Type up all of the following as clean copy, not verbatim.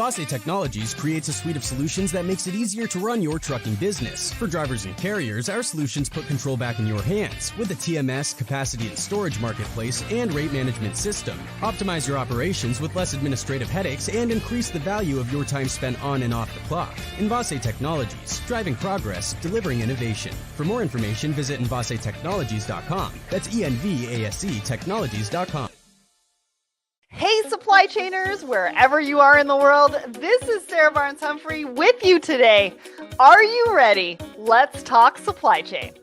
Envase Technologies creates a suite of solutions that makes it easier to run your trucking business. For drivers and carriers, our solutions put control back in your hands with a TMS, capacity and storage marketplace, and rate management system. Optimize your operations with less administrative headaches and increase the value of your time spent on and off the clock. Envase Technologies, driving progress, delivering innovation. For more information, visit envasetechnologies.com. That's ENVASE Technologies.com. Hey, supply chainers, wherever you are in the world, this is Sarah Barnes-Humphrey with you today. Are you ready? Let's talk supply chain.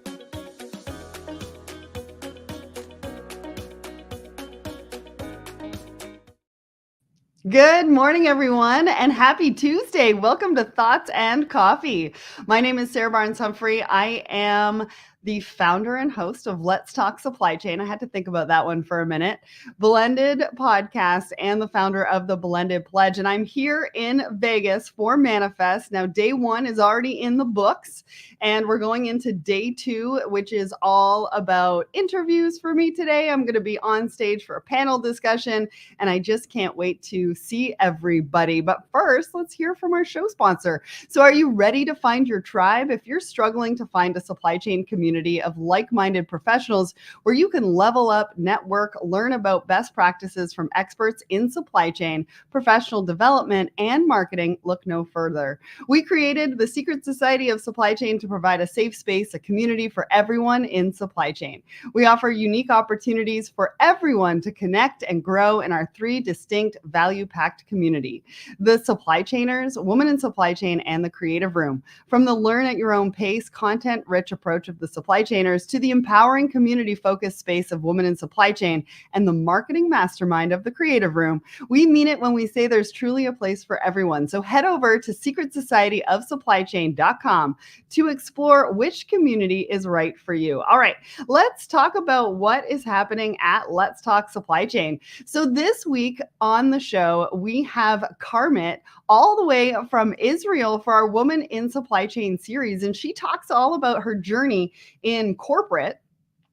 Good morning, everyone, and happy Tuesday. Welcome to Thoughts and Coffee. My name is Sarah Barnes-Humphrey. I am the founder and host of Let's Talk Supply Chain. I had to think about that one for a minute. Blended Podcast and the founder of the Blended Pledge. And I'm here in Vegas for Manifest. Now, day one is already in the books, and we're going into day two, which is all about interviews for me today. I'm going to be on stage for a panel discussion, and I just can't wait to see everybody. But first, let's hear from our show sponsor. So are you ready to find your tribe? If you're struggling to find a supply chain community of like-minded professionals where you can level up, network, learn about best practices from experts in supply chain, professional development, and marketing, look no further. We created the Secret Society of Supply Chain to provide a safe space, a community for everyone in supply chain. We offer unique opportunities for everyone to connect and grow in our three distinct value-packed community: the supply chainers, women in supply chain, and the creative room. From the learn at your own pace, content-rich approach of the supply chainers to the empowering community-focused space of women in supply chain and the marketing mastermind of the creative room, we mean it when we say there's truly a place for everyone. So head over to secretsocietyofsupplychain.com to explore which community is right for you. All right, let's talk about what is happening at Let's Talk Supply Chain. So this week on the show, we have Karmit all the way from Israel for our Woman in Supply Chain series. And she talks all about her journey in corporate.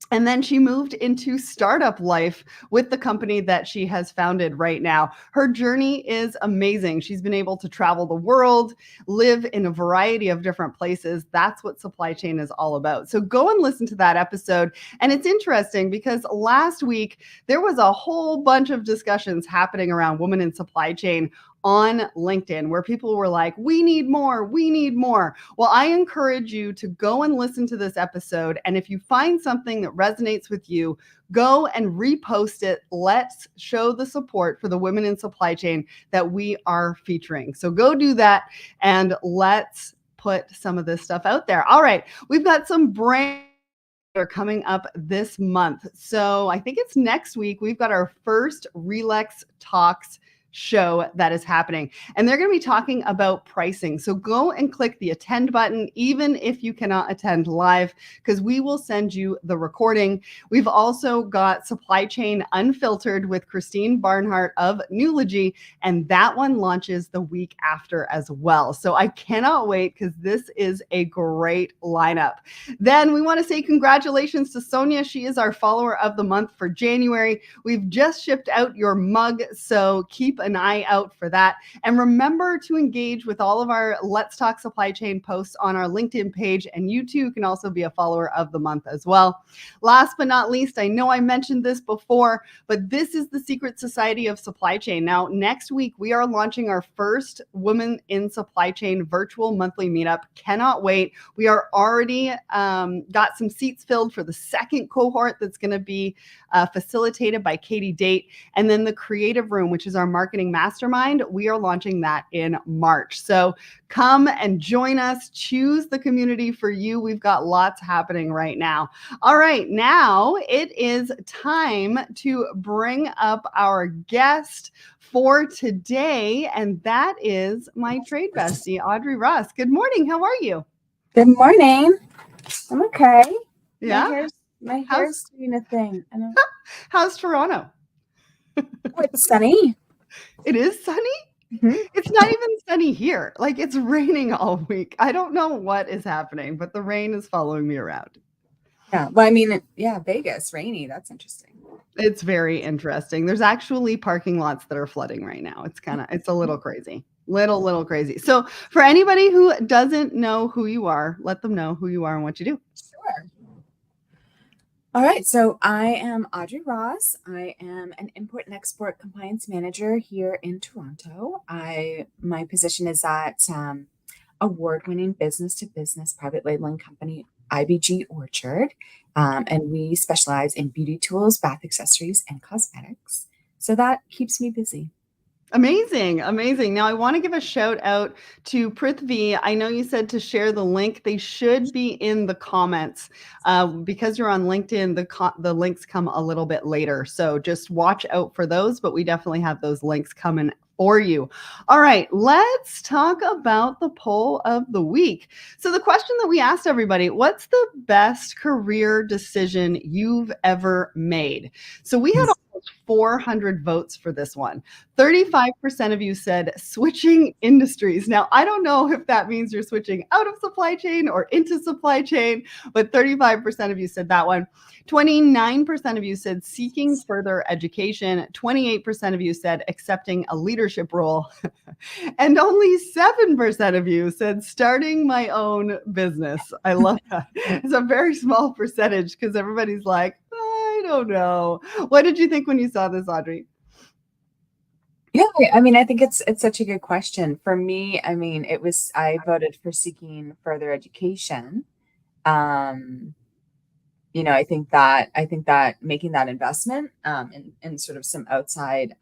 And then she moved into startup life with the company that she has founded right now. Her journey is amazing. She's been able to travel the world, live in a variety of different places. That's what supply chain is all about. So go and listen to that episode. And it's interesting because last week, there was a whole bunch of discussions happening around women in supply chain on LinkedIn where people were like, we need more, we need more. Well, I encourage you to go and listen to this episode. And if you find something that resonates with you, go and repost it. Let's show the support for the women in supply chain that we are featuring. So go do that and let's put some of this stuff out there. All right, we've got some brand are coming up this month. So I think it's next week. We've got our first Relax Talks show that is happening, and they're going to be talking about pricing. So go and click the attend button, even if you cannot attend live, because we will send you the recording. We've also got Supply Chain Unfiltered with Christine Barnhart of Newlogy, and that one launches the week after as well. So I cannot wait because this is a great lineup. Then we want to say congratulations to Sonia. She is our follower of the month for January. We've just shipped out your mug, so keep an eye out for that. And remember to engage with all of our Let's Talk Supply Chain posts on our LinkedIn page, and you too can also be a follower of the month as well. Last but not least, I know I mentioned this before, but this is the Secret Society of Supply Chain. Now, next week, we are launching our first Women in Supply Chain virtual monthly meetup. Cannot wait. We are already got some seats filled for the second cohort that's going to be facilitated by Katie Date. And then the Creative Room, which is our marketing mastermind, we are launching that in March. So come and join us. Choose the community for you. We've got lots happening right now. All right, now it is time to bring up our guest for today, and that is my trade bestie, Audrey Russ. Good morning. How are you? Good morning. I'm okay. Yeah. My hair's doing a thing. How's Toronto? Oh, it's sunny. It is sunny? Mm-hmm. It's not even sunny here. Like, it's raining all week. I don't know what is happening, but the rain is following me around. Yeah. Well, I mean, Vegas, rainy. That's interesting. It's very interesting. There's actually parking lots that are flooding right now. It's a little crazy. Little crazy. So for anybody who doesn't know who you are, let them know who you are and what you do. Sure. All right. So I am Audrey Ross. I am an import and export compliance manager here in Toronto. My position is at award-winning business-to-business private labeling company IBG Orchard, and we specialize in beauty tools, bath accessories, and cosmetics. So that keeps me busy. Amazing. Now I want to give a shout out to Prithvi. I know you said to share the link. They should be in the comments. Because you're on LinkedIn, the links come a little bit later. So just watch out for those, but we definitely have those links coming for you. All right, let's talk about the poll of the week. So the question that we asked everybody, what's the best career decision you've ever made? So we had 400 votes for this one. 35% of you said switching industries. Now, I don't know if that means you're switching out of supply chain or into supply chain, but 35% of you said that one. 29% of you said seeking further education. 28% of you said accepting a leadership role. And only 7% of you said starting my own business. I love that. It's a very small percentage because everybody's like, I don't know. What did you think when you saw this, Audrey? Yeah, I mean, I think it's such a good question. For me, I mean, I voted for seeking further education. I think that making that investment in sort of some outside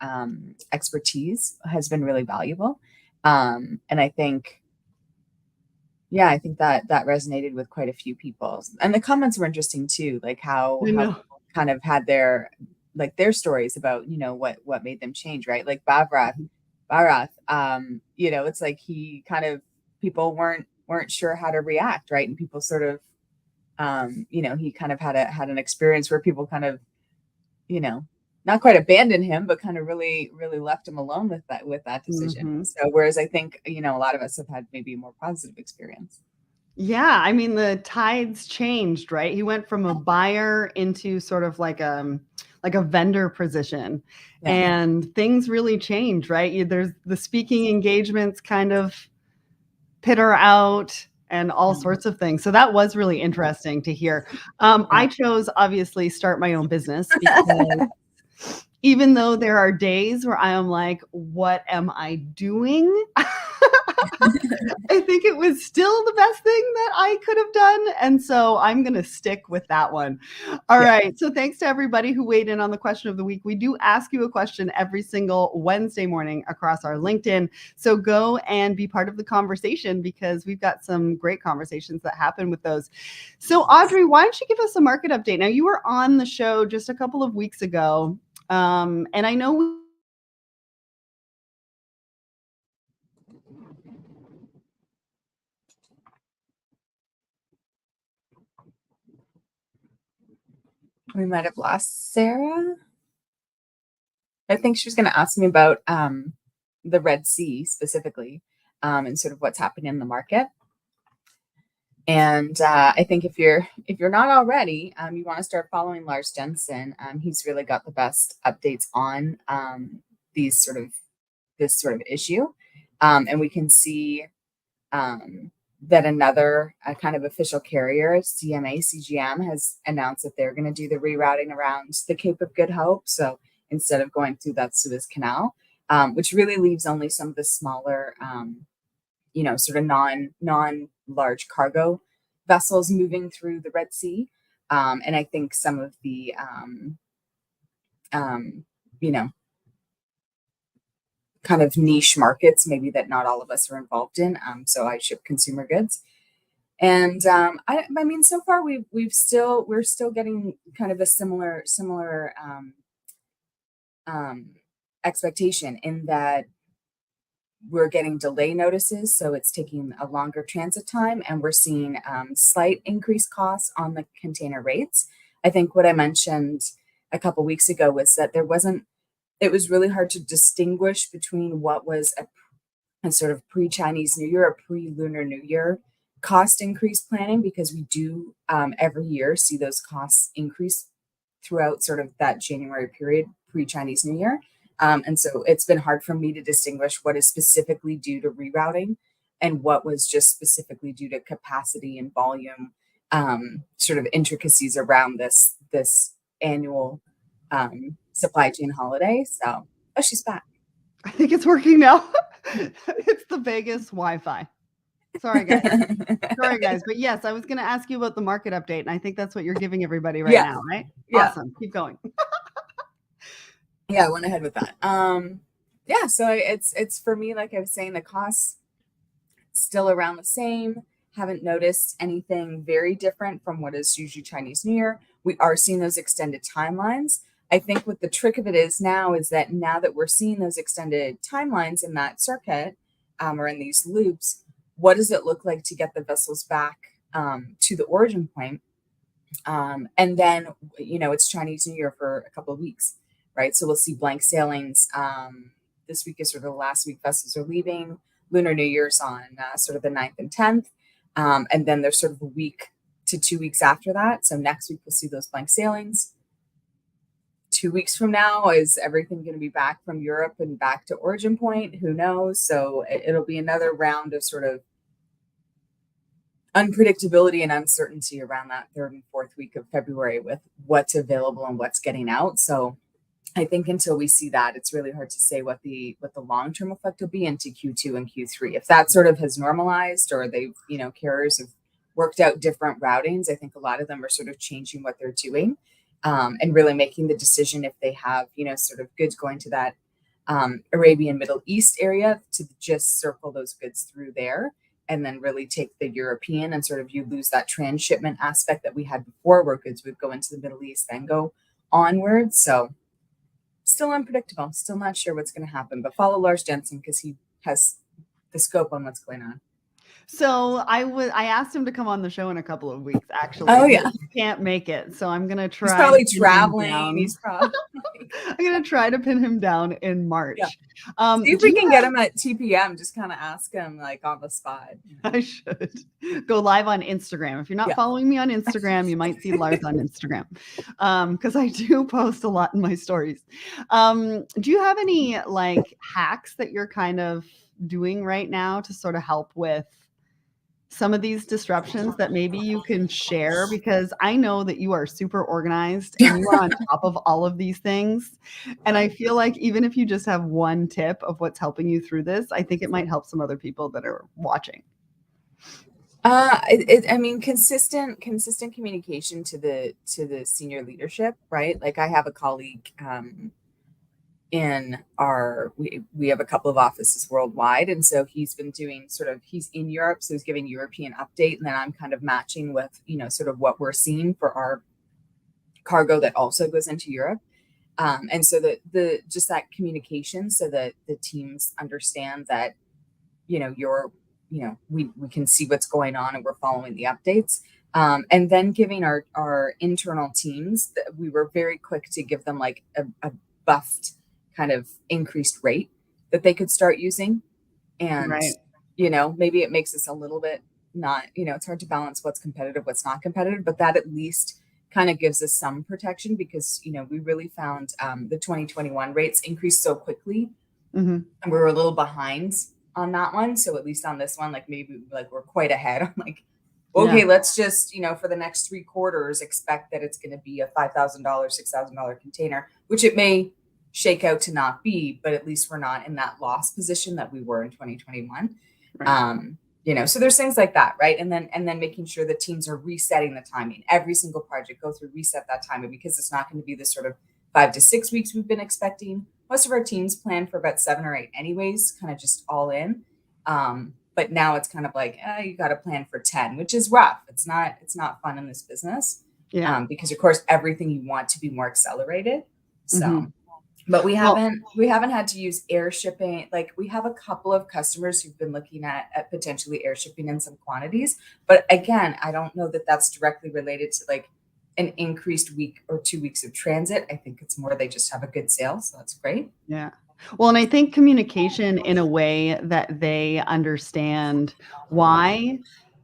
expertise has been really valuable. And I think that resonated with quite a few people. And the comments were interesting too, like how people kind of had their stories about, what made them change, right? Like Bharath, it's like he kind of, people weren't sure how to react, right? And people sort of, he kind of had an experience where people kind of, not quite abandoned him, but kind of really, really left him alone with that decision. Mm-hmm. So, whereas I think, a lot of us have had maybe a more positive experience. Yeah, I mean, the tides changed, right? He went from a buyer into sort of like a vendor position, and things really changed, right? There's the speaking engagements kind of peter out and all sorts of things. So that was really interesting to hear. I chose, obviously, start my own business because even though there are days where I am like, what am I doing? I think it was still the best thing that I could have done. And so I'm going to stick with that one. All right. So thanks to everybody who weighed in on the question of the week. We do ask you a question every single Wednesday morning across our LinkedIn. So go and be part of the conversation because we've got some great conversations that happen with those. So Audrey, why don't you give us a market update? Now, you were on the show just a couple of weeks ago. And I know we might have lost Sarah. I think she was going to ask me about the Red Sea specifically, and sort of what's happening in the market. And I think if you're not already, you want to start following Lars Jensen. He's really got the best updates on this sort of issue, and we can see that another kind of official carrier, CGM, has announced that they're going to do the rerouting around the Cape of Good Hope. So instead of going through that Suez Canal, which really leaves only some of the smaller, sort of non-large cargo vessels moving through the Red Sea. And I think some of the, kind of niche markets, maybe that not all of us are involved in. So I ship consumer goods. And I mean, so far we're still getting kind of a similar expectation in that we're getting delay notices, so it's taking a longer transit time, and we're seeing slight increased costs on the container rates. I think what I mentioned a couple weeks ago was that it was really hard to distinguish between what was a sort of pre-Chinese New Year or pre-Lunar New Year cost increase planning, because we do every year see those costs increase throughout sort of that January period pre-Chinese New Year. And so it's been hard for me to distinguish what is specifically due to rerouting and what was just specifically due to capacity and volume, sort of intricacies around this annual supply chain holiday. So, oh, she's back. I think it's working now. It's the Vegas Wi-Fi. Sorry, guys. But yes, I was going to ask you about the market update, and I think that's what you're giving everybody right now, right? Yeah. Awesome. Keep going. Yeah, I went ahead with that. Yeah, so it's for me, like I was saying, the costs still around the same. Haven't noticed anything very different from what is usually Chinese New Year. We are seeing those extended timelines. I think what the trick of it is now that we're seeing those extended timelines in that circuit, or in these loops, what does it look like to get the vessels back to the origin point? And then, it's Chinese New Year for a couple of weeks, right? So we'll see blank sailings. This week is sort of the last week vessels are leaving. Lunar New Year's on sort of the 9th and 10th. And then there's sort of a week to 2 weeks after that. So next week we'll see those blank sailings. 2 weeks from now, is everything going to be back from Europe and back to origin point? Who knows? So it'll be another round of sort of unpredictability and uncertainty around that 3rd and 4th week of February with what's available and what's getting out. So I think until we see that, it's really hard to say what the long-term effect will be into Q2 and Q3. If that sort of has normalized, or they've, carriers have worked out different routings, I think a lot of them are sort of changing what they're doing, and really making the decision if they have, sort of goods going to that Arabian Middle East area, to just circle those goods through there, and then really take the European, and sort of you lose that transshipment aspect that we had before, where goods would go into the Middle East, then go onwards. So still unpredictable, still not sure what's going to happen, but follow Lars Jensen because he has the scope on what's going on. So I asked him to come on the show in a couple of weeks, actually. Oh yeah, he can't make it, so I'm gonna try. He's probably traveling. He's probably. I'm gonna try to pin him down in March. Yeah. See if we can get him at TPM. Just kind of ask him like on the spot. I should go live on Instagram. If you're not following me on Instagram, you might see Lars on Instagram, because I do post a lot in my stories. Do you have any like hacks that you're kind of doing right now to sort of help with some of these disruptions that maybe you can share? Because I know that you are super organized and you are on top of all of these things. And I feel like even if you just have one tip of what's helping you through this, I think it might help some other people that are watching. Consistent communication to the senior leadership, right? Like I have a colleague, we have a couple of offices worldwide, and so he's been doing he's in Europe, so he's giving European update, and then I'm kind of matching with sort of what we're seeing for our cargo that also goes into Europe, and so the just that communication, so that the teams understand that we can see what's going on and we're following the updates, and then giving our internal teams, we were very quick to give them like a buffed kind of increased rate that they could start using. And, maybe it makes us a little bit not, it's hard to balance what's competitive, what's not competitive, but that at least kind of gives us some protection because, we really found the 2021 rates increased so quickly, and we were a little behind on that one. So at least on this one, like maybe like we're quite ahead. I'm like, okay, let's just, for the next 3 quarters, expect that it's going to be a $5,000, $6,000 container, which it may shake out to not be, but at least we're not in that loss position that we were in 2021. Right. So there's things like that, right? And then making sure the teams are resetting the timing. Every single project, go through, reset that timing, because it's not going to be the sort of 5 to 6 weeks we've been expecting. Most of our teams plan for about 7 or 8 anyways, kind of just all in. But now it's kind of like, you got to plan for 10, which is rough. It's not fun in this business. Yeah. Because of course, everything you want to be more accelerated. So, but we haven't had to use air shipping. Like we have a couple of customers who've been looking at potentially air shipping in some quantities. But again, I don't know that that's directly related to like an increased week or 2 weeks of transit. I think it's more they just have a good sale. So that's great. Yeah. Well, and I think communication in a way that they understand why,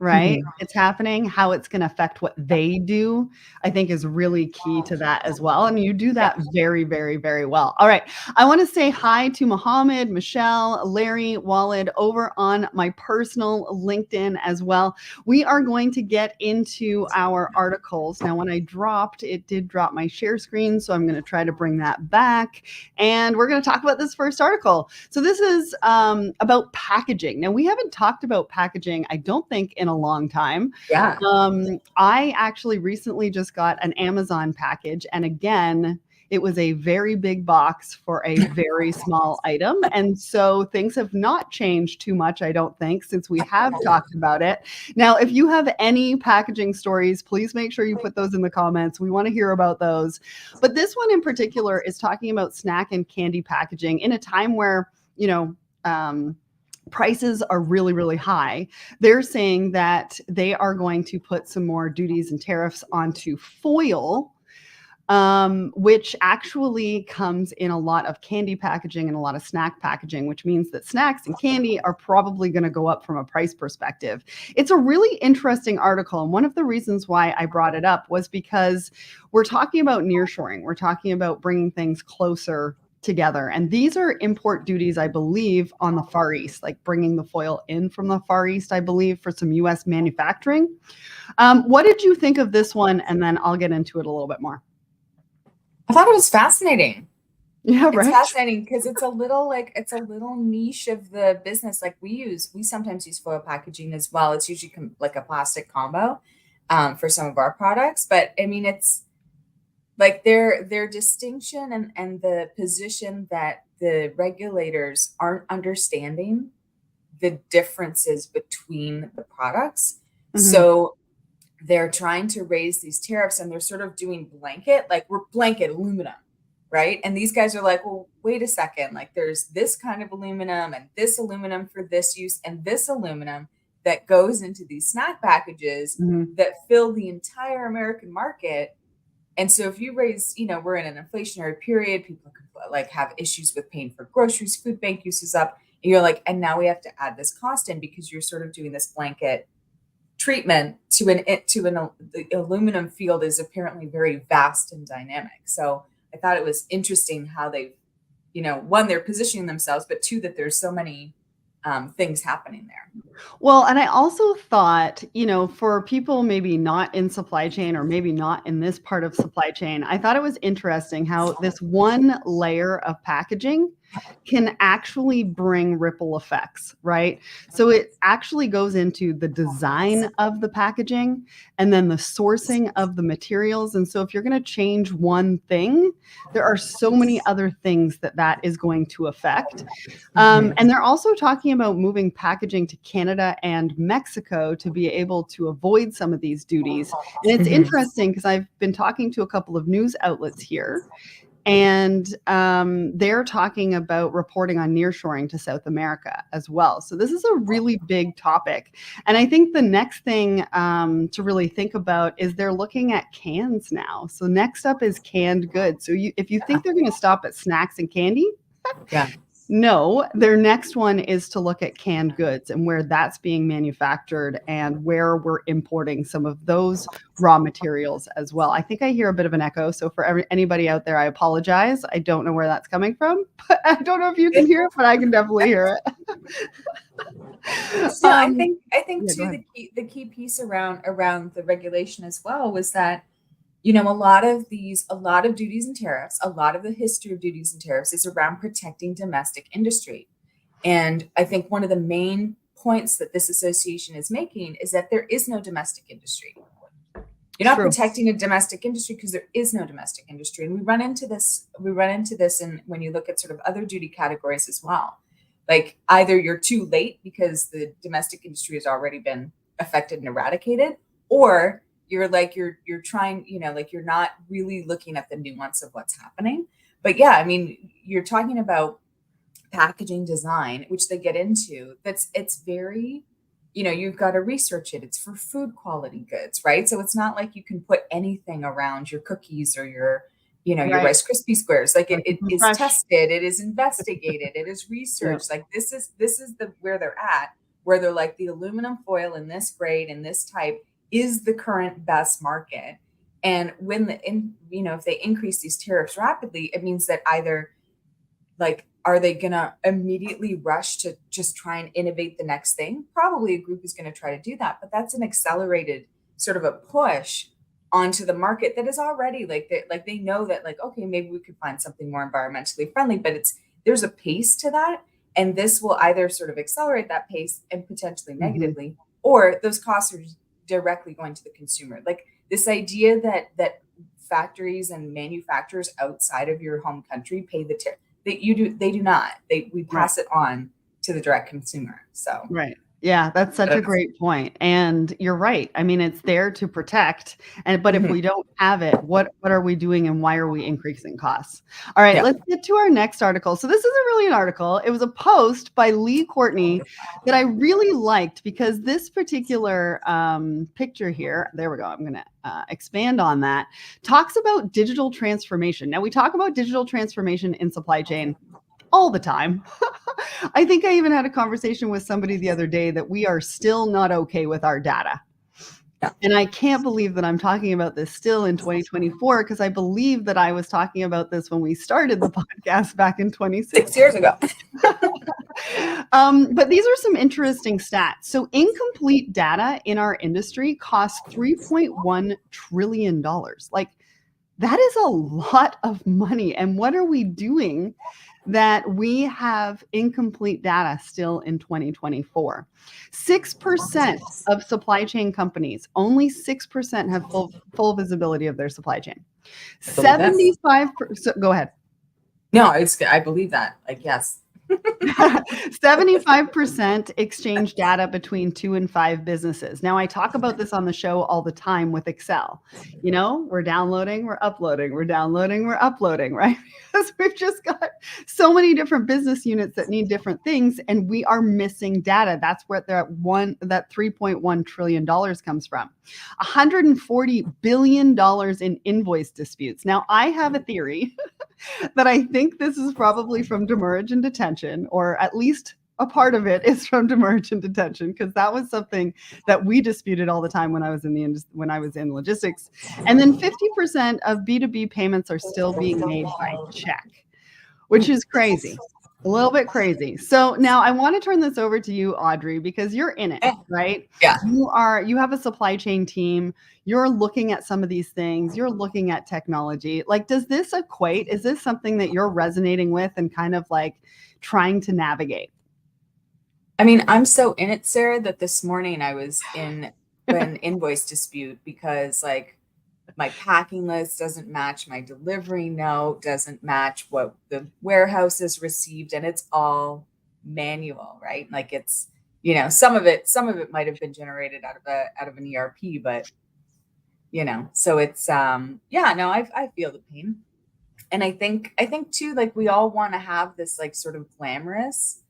right? It's happening. How it's going to affect what they do, I think is really key to that as well. And you do that very, very, very well. All right. I want to say hi to Mohammed, Michelle, Larry, Walid over on my personal LinkedIn as well. We are going to get into our articles. Now, when I dropped, it did drop my share screen. So I'm going to try to bring that back. And we're going to talk about this first article. So this is about packaging. Now, we haven't talked about packaging, I don't think, in a long time. Yeah. I actually recently just got an Amazon package. And again, it was a very big box for a very small item. And so things have not changed too much, I don't think, since we have talked about it. Now, if you have any packaging stories, please make sure you put those in the comments. We want to hear about those. But this one in particular is talking about snack and candy packaging in a time where, prices are really, really high. They're saying that they are going to put some more duties and tariffs onto foil, which actually comes in a lot of candy packaging and a lot of snack packaging, which means that snacks and candy are probably going to go up from a price perspective. It's a really interesting article. And one of the reasons why I brought it up was because we're talking about nearshoring. We're talking about bringing things closer together. And these are import duties, I believe, on the Far East, like bringing the foil in from the Far East, I believe, for some US manufacturing. What did you think of this one? And then I'll get into it a little bit more. I thought it was fascinating. Yeah, It's right. fascinating because it's a little niche of the business. Like we sometimes use foil packaging as well. It's usually like a plastic combo for some of our products. But I mean, it's like their distinction and the position that the regulators aren't understanding the differences between the products. So they're trying to raise these tariffs and they're sort of doing blanket, like we're blanket aluminum, right? And these guys are like, well, wait a second, like there's this kind of aluminum and this aluminum for this use and this aluminum that goes into these snack packages that fill the entire American market. And so if you raise, we're in an inflationary period, people like have issues with paying for groceries, food bank use is up. And you're like, and now we have to add this cost in because you're sort of doing this blanket treatment to the aluminum field is apparently very vast and dynamic. So I thought it was interesting how they've, one, they're positioning themselves, but two, that there's so many things happening there. Well, and I also thought, for people maybe not in supply chain or maybe not in this part of supply chain, I thought it was interesting how this one layer of packaging can actually bring ripple effects, right? So it actually goes into the design of the packaging and then the sourcing of the materials. And so if you're going to change one thing, there are so many other things that is going to affect. And they're also talking about moving packaging to Canada and Mexico to be able to avoid some of these duties. And it's interesting because I've been talking to a couple of news outlets here. And they're talking about reporting on nearshoring to South America as well. So this is a really big topic. And I think the next thing to really think about is they're looking at cans now. So next up is canned goods. So if you think they're going to stop at snacks and candy, no, their next one is to look at canned goods and where that's being manufactured and where we're importing some of those raw materials as well. I think I hear a bit of an echo. So for anybody out there, I apologize. I don't know where that's coming from, but I don't know if you can hear it, but I can definitely hear it. So I think too, the key piece around the regulation as well was that, a lot of duties and tariffs, a lot of the history of duties and tariffs is around protecting domestic industry. And I think one of the main points that this association is making is that there is no domestic industry. You're not protecting a domestic industry because there is no domestic industry. And we run into this and when you look at sort of other duty categories as well. Like either you're too late because the domestic industry has already been affected and eradicated, or you're trying, like you're not really looking at the nuance of what's happening. But yeah, I mean, you're talking about packaging design, which they get into. It's very, you've got to research it. It's for food quality goods, right? So it's not like you can put anything around your cookies or your Rice Krispie squares. Like it is tested, it is investigated, it is researched. Like this is where they're at. where they're like, the aluminum foil in this grade and this type is the current best market. And when if they increase these tariffs rapidly, it means that either like, are they going to immediately rush to just try and innovate the next thing? Probably a group is going to try to do that, but that's an accelerated sort of a push onto the market that is already like they know that like, okay, maybe we could find something more environmentally friendly, but there's a pace to that. And this will either sort of accelerate that pace and potentially negatively, or those costs are directly going to the consumer. Like this idea that factories and manufacturers outside of your home country pay the tariff. They do not. We pass it on to the direct consumer. So right. Yeah, that's such a great point. And you're right. I mean, it's there to protect. But if we don't have it, what are we doing and why are we increasing costs? All right, let's get to our next article. So this isn't really an article. It was a post by Lee Courtney that I really liked because this particular picture here, there we go. I'm going to expand on that, talks about digital transformation. Now we talk about digital transformation in supply chain all the time. I think I even had a conversation with somebody the other day that we are still not okay with our data. Yeah. And I can't believe that I'm talking about this still in 2024 because I believe that I was talking about this when we started the podcast back in 2016. 6 years ago. But these are some interesting stats. So incomplete data in our industry costs $3.1 trillion. Like that is a lot of money. And what are we doing that we have incomplete data still in 2024? 6% of supply chain companies, only 6% have full visibility of their supply chain. 75%, go ahead. No, I believe that. Like, yes. 75% exchange data between 2 and 5 businesses. Now, I talk about this on the show all the time with Excel. You know, we're downloading, we're uploading, we're downloading, we're uploading, right? Because we've just got so many different business units that need different things, and we are missing data. That's where that $3.1 trillion comes from. $140 billion in invoice disputes. Now, I have a theory that I think this is probably from demurrage and detention, or at least a part of it is from demurrage and detention, because that was something that we disputed all the time when I was in logistics. And then 50% of B2B payments are still being made by check, which is crazy. A little bit crazy. So now I want to turn this over to you, Audrey, because you're in it, right? Yeah. You have a supply chain team. You're looking at some of these things. You're looking at technology. Like, does this equate? Is this something that you're resonating with and kind of like trying to navigate? I mean, I'm so in it, Sarah, that this morning I was in an invoice dispute because like my packing list doesn't match my delivery note, doesn't match what the warehouse has received, and it's all manual, right? Like it's, you know, some of it might have been generated out of an ERP, but you know, so it's I feel the pain. And I think too, like we all want to have this like sort of glamorous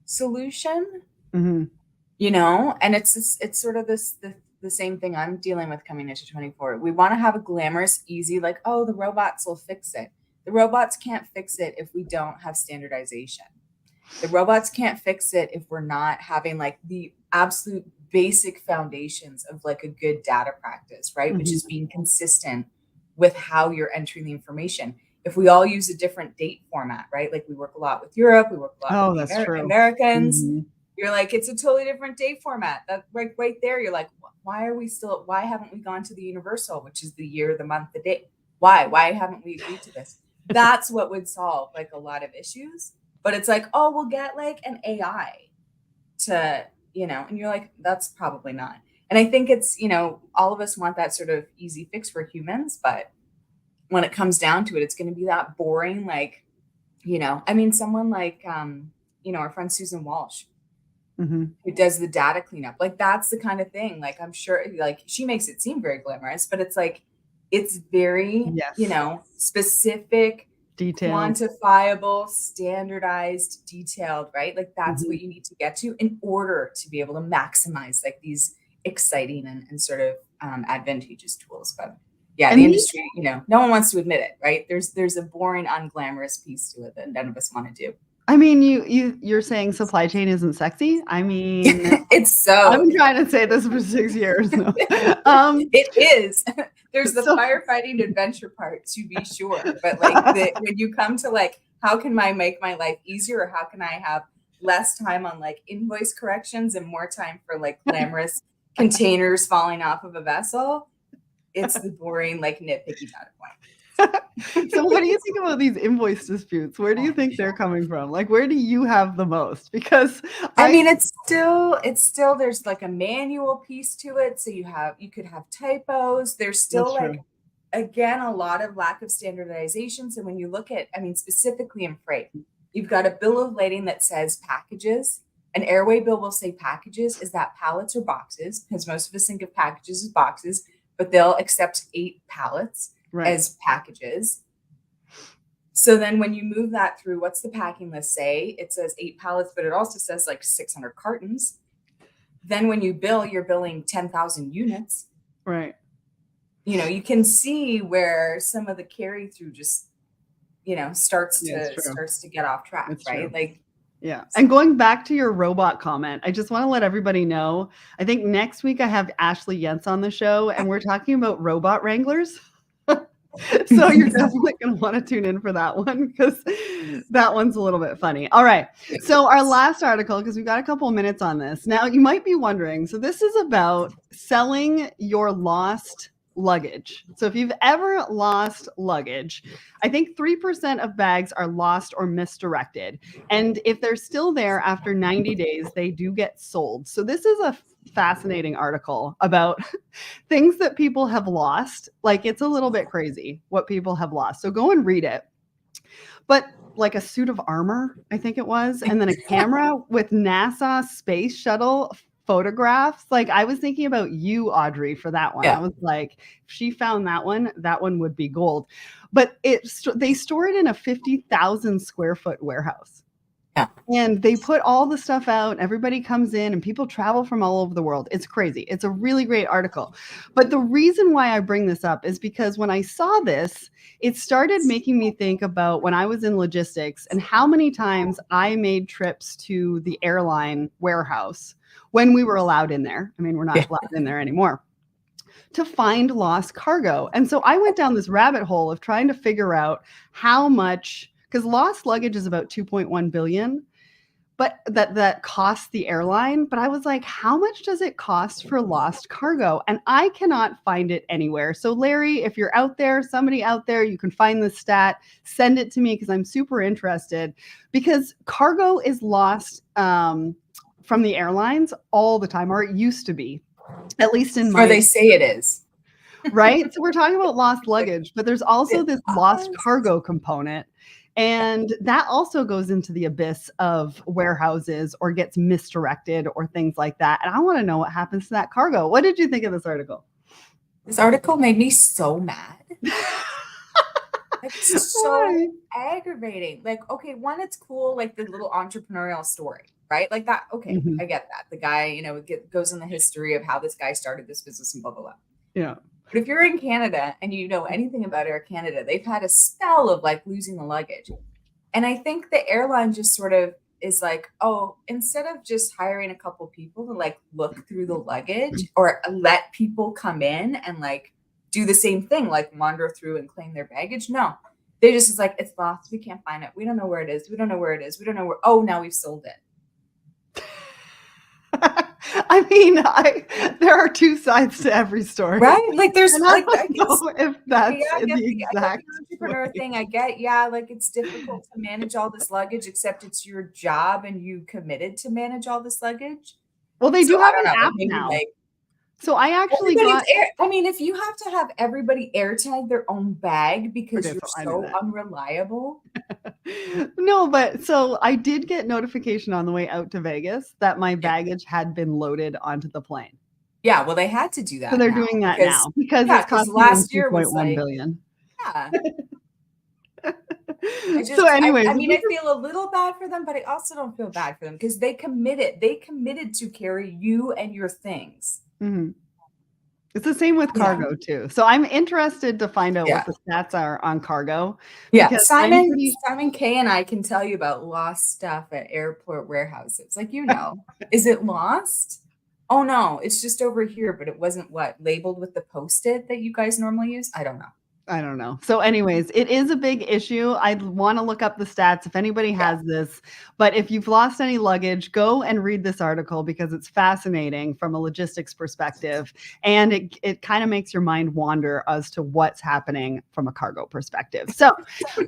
solution, you know, and it's sort of the same thing I'm dealing with coming into 24. We want to have a glamorous, easy, like, oh, the robots will fix it. The robots can't fix it if we don't have standardization. The robots can't fix it if we're not having like the absolute basic foundations of like a good data practice, right? Which is being consistent with how you're entering the information. If we all use a different date format, right? Like we work a lot with Europe, we work a lot with Americans. You're like, it's a totally different date format. That right there, you're like, why haven't we gone to the universal, which is the year, the month, the day? Why haven't we agreed to this? That's what would solve like a lot of issues. But it's like, oh, we'll get like an AI to, you know, and you're like, that's probably not. And I think it's, you know, all of us want that sort of easy fix for humans, but when it comes down to it, it's going to be that boring, like, you know, I mean, someone like, you know, our friend Susan Walsh, who does the data cleanup. Like that's the kind of thing, like, I'm sure like she makes it seem very glamorous, but it's like, it's very, you know, specific, detailed, quantifiable, standardized, detailed, right? Like that's what you need to get to in order to be able to maximize like these exciting and sort of advantageous tools. But yeah, the industry, you know, no one wants to admit it, right? There's a boring, unglamorous piece to it that none of us want to do. I mean, you're saying supply chain isn't sexy? I mean, It's I've so been trying to say this for 6 years now. it is. There's the So firefighting adventure part, to be sure, but when you come to how can I make my life easier, or how can I have less time on invoice corrections and more time for glamorous containers falling off of a vessel, it's the boring nitpicky data point. So what do you think about these invoice disputes? Where do you think they're coming from? Where do you have the most? Because I mean, it's still there's a manual piece to it. So you could have typos. There's still again, a lot of lack of standardization. So when you look at, specifically in freight, you've got a bill of lading that says packages. An airway bill will say packages. Is that pallets or boxes? Because most of us think of packages as boxes, but they'll accept 8 pallets as packages. So then when you move that through, what's the packing list say? It says 8 pallets, but it also says 600 cartons. Then when you bill, you're billing 10,000 units. Right. You can see where some of the carry through just, starts to get off track, it's right? True. Yeah. And going back to your robot comment, I just want to let everybody know, I think next week I have Ashley Yentz on the show, and we're talking about robot wranglers. So you're definitely going to want to tune in for that one, because that one's a little bit funny. All right. So our last article, because we've got a couple of minutes on this. Now, you might be wondering, so this is about selling your lost luggage. So if you've ever lost luggage, I think 3% of bags are lost or misdirected. And if they're still there after 90 days, they do get sold. So this is a fascinating article about things that people have lost. It's a little bit crazy what people have lost. So go and read it. But a suit of armor, I think it was, and then a camera with NASA space shuttle photographs. I was thinking about you, Audrey, for that one. Yeah. I was like, if she found that one would be gold. But they store it in a 50,000 square foot warehouse. Yeah. And they put all the stuff out. Everybody comes in and people travel from all over the world. It's crazy. It's a really great article. But the reason why I bring this up is because when I saw this, it started making me think about when I was in logistics and how many times I made trips to the airline warehouse when we were allowed in there. I mean, we're not allowed in there anymore, to find lost cargo. And so I went down this rabbit hole of trying to figure out how much, because lost luggage is about 2.1 billion, but that costs the airline. But I was like, how much does it cost for lost cargo? And I cannot find it anywhere. So Larry, if you're out there, somebody out there, you can find this stat, send it to me, because I'm super interested, because cargo is lost from the airlines all the time, or it used to be, at least in my. Or they say it is. Right? So we're talking about lost luggage, but there's also this lost cargo component. And that also goes into the abyss of warehouses or gets misdirected or things like that. And I want to know what happens to that cargo. What did you think of this article? This article made me so mad. It's so aggravating. Okay, one, it's cool, the little entrepreneurial story, right? That, okay, mm-hmm. I get that. The guy, goes in the history of how this guy started this business and blah, blah, blah. Yeah. But if you're in Canada and you know anything about Air Canada, they've had a spell of losing the luggage. And I think the airline just sort of is oh, instead of just hiring a couple people to look through the luggage or let people come in and do the same thing, wander through and claim their baggage. No, they just is it's lost. We can't find it. We don't know where it is. We don't know where it is. We don't know where. Oh, now we've sold it. I mean, there are two sides to every story, right? There's I don't know if that's the exact entrepreneur thing. I get, it's difficult to manage all this luggage, except it's your job and you committed to manage all this luggage. Well, they do have an app now. So I actually if you have to have everybody air tag their own bag because you're so unreliable. No, but so I did get notification on the way out to Vegas that my baggage had been loaded onto the plane. Yeah, well, they had to do that. So they're doing that now because it's costing last year was $2.1 billion. Yeah. So anyway, I feel a little bad for them, but I also don't feel bad for them because they committed to carry you and your things. Mm-hmm. It's the same with cargo too. So I'm interested to find out Yeah. what the stats are on cargo. Yeah, because Simon K and I can tell you about lost stuff at airport warehouses. Like, is it lost? Oh no, it's just over here, but it wasn't labeled with the Post-it that you guys normally use. I don't know. I don't know. So anyways, it is a big issue. I want to look up the stats if anybody has this, but if you've lost any luggage, go and read this article because it's fascinating from a logistics perspective. And it kind of makes your mind wander as to what's happening from a cargo perspective. So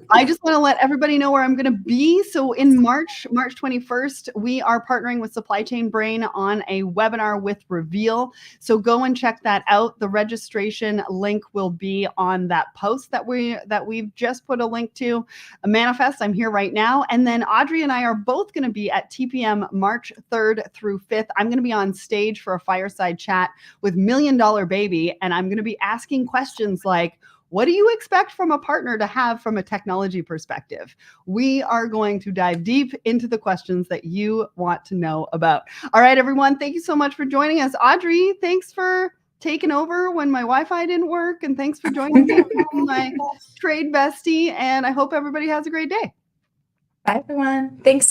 I just want to let everybody know where I'm going to be. So in March 21st, we are partnering with Supply Chain Brain on a webinar with Reveal. So go and check that out. The registration link will be on that post that we've just put a link to. A manifest, I'm here right now. And then Audrey and I are both going to be at TPM March 3rd through 5th. I'm going to be on stage for a fireside chat with $1 Million Baby. And I'm going to be asking questions like, what do you expect from a partner to have from a technology perspective? We are going to dive deep into the questions that you want to know about. All right, everyone. Thank you so much for joining us. Audrey, thanks for taking over when my Wi-Fi didn't work. And thanks for joining me, my trade bestie. And I hope everybody has a great day. Bye, everyone. Thanks.